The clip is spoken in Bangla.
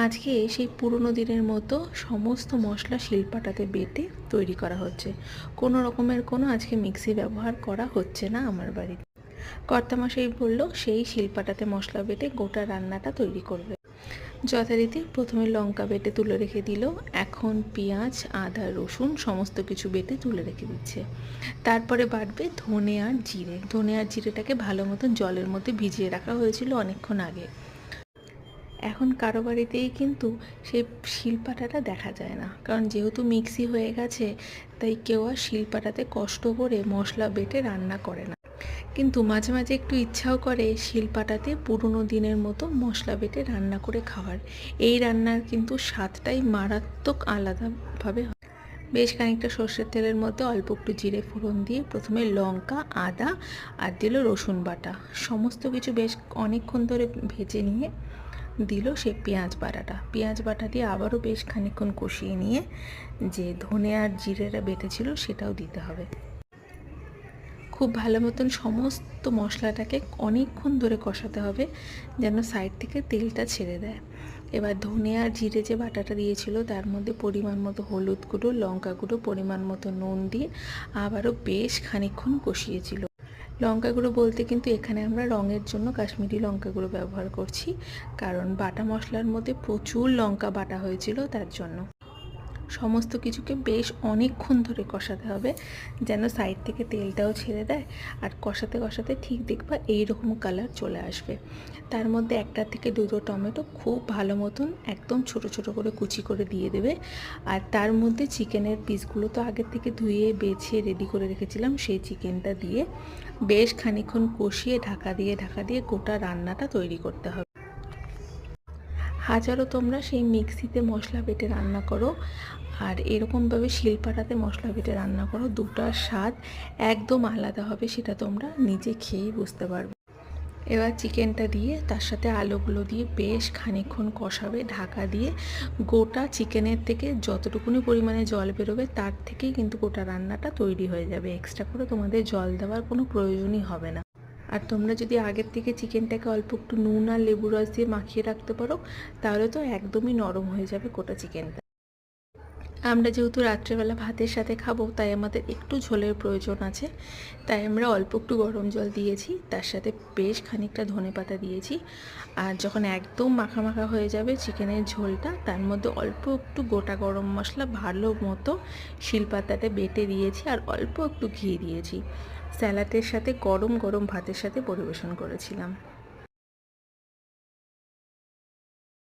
আজকে সেই পুরনো দিনের মতো সমস্ত মশলা শিলপাটাতে বেটে তৈরি করা হচ্ছে। কোনো রকমের কোনো আজকে মিক্সি ব্যবহার করা হচ্ছে না আমার বাড়িতে। কর্তামশাই বলল সেই শিলপাটাতে মশলা বেটে গোটা রান্নাটা তৈরি করবে। যথারীতি প্রথমে লঙ্কা বেটে তুলে রেখে দিল, এখন পেঁয়াজ আদা রসুন সমস্ত কিছু বেটে তুলে রেখে দিচ্ছে। তারপরে বাটবে ধনে আর জিরে। ধনে আর জিরেটাকে ভালো মতন জলের মধ্যে ভিজিয়ে রাখা হয়েছিল অনেকক্ষণ আগে। এখন কারো বাড়িতেই কিন্তু সেই শিলপাটাটা দেখা যায় না, কারণ যেহেতু মিক্সি হয়ে গেছে তাই কেউ আর শিলপাটাতে কষ্ট করে মশলা বেটে রান্না করে না। কিন্তু মাঝে মাঝে একটু ইচ্ছাও করে শিলপাটাতে পুরনো দিনের মতো মশলা বেটে রান্না করে খাওয়ার। এই রান্নার কিন্তু স্বাদটাই মারাত্মক আলাদাভাবে হয়। বেশ খানিকটা সর্ষের তেলের মধ্যে অল্প একটু জিরে ফোড়ন দিয়ে প্রথমে লঙ্কা আদা আর দিল রসুন বাটা, সমস্ত কিছু বেশ অনেকক্ষণ ধরে ভেজে নিয়ে দিল সে পেঁয়াজ বাটা দিয়ে আবারও বেশ খানিকক্ষণ কষিয়ে নিয়ে যে ধনে আর জিরেটা বেটেছিল সেটাও দিতে হবে। খুব ভালো মতন সমস্ত মশলাটাকে অনেকক্ষণ ধরে কষাতে হবে যেন সাইড থেকে তেলটা ছেড়ে দেয়। এবার ধনে আর জিরে যে বাটাটা দিয়েছিল তার মধ্যে পরিমাণ মতো হলুদ গুঁড়ো লঙ্কা গুঁড়ো পরিমাণ মতো নুন দিয়ে আবারও বেশ খানিকক্ষণ কষিয়েছিল। লঙ্কা গুঁড়ো বলতে কিন্তু এখানে আমরা রঙের জন্য কাশ্মীরি লঙ্কা গুঁড়ো ব্যবহার করছি, কারণ বাটা মশলার মধ্যে প্রচুর লঙ্কা বাটা হয়েছিল তার জন্য। সমস্ত কিছুকে বেশ অনেকক্ষণ ধরে কষাতে হবে যেন সাইড থেকে তেলটাও ছেড়ে দেয়, আর কষাতে কষাতে ঠিক দেখবা এইরকম কালার চলে আসবে। তার মধ্যে একটা থেকে দুটো টমেটো খুব ভালো মতন একদম ছোট ছোট করে কুচি করে দিয়ে দেবে। আর তার মধ্যে চিকেনের পিসগুলো তো আগের থেকে ধুয়ে বেছে রেডি করে রেখেছিলাম, সেই চিকেনটা দিয়ে বেশ খানিকক্ষণ কষিয়ে ঢাকা দিয়ে গোটা রান্নাটা তৈরি করতে হবে। হাজারো তোমরা সেই মিক্সিতে মশলা বেটে রান্না করো আর এরকমভাবে শিলপাটাতে মশলা বেটে রান্না করো, দুটার স্বাদ একদম আলাদা হবে, সেটা তোমরা নিজে খেয়েই বুঝতে পারবে। এবার চিকেনটা দিয়ে তার সাথে আলুগুলো দিয়ে বেশ খানিকক্ষণ কষাবে ঢাকা দিয়ে। গোটা চিকেনের থেকে যতটুকুনি পরিমাণে জল বেরোবে তার থেকেই কিন্তু গোটা রান্নাটা তৈরি হয়ে যাবে, এক্সট্রা করে তোমাদের জল দেওয়ার কোনো প্রয়োজনই হবে না। আর তোমরা যদি আগের থেকে চিকেনটাকে অল্প একটু নুন আর লেবু রস দিয়ে মাখিয়ে রাখতে পারো তাহলে তো একদমই নরম হয়ে যাবে গোটা চিকেনটা। আমরা যেহেতু রাত্রেবেলা ভাতের সাথে খাবো তাই আমাদের একটু ঝোলের প্রয়োজন আছে, তাই আমরা অল্প একটু গরম জল দিয়েছি, তার সাথে বেশ খানিকটা ধনেপাতা দিয়েছি। আর যখন একদম মাখা মাখা হয়ে যাবে চিকেনের ঝোলটা, তার মধ্যে অল্প একটু গোটা গরম মশলা ভালো মতো শিলপাতাতে বেটে দিয়েছি আর অল্প একটু ঘি দিয়েছি। স্যালাডের সাথে গরম গরম ভাতের সাথে পরিবেশন করেছিলাম।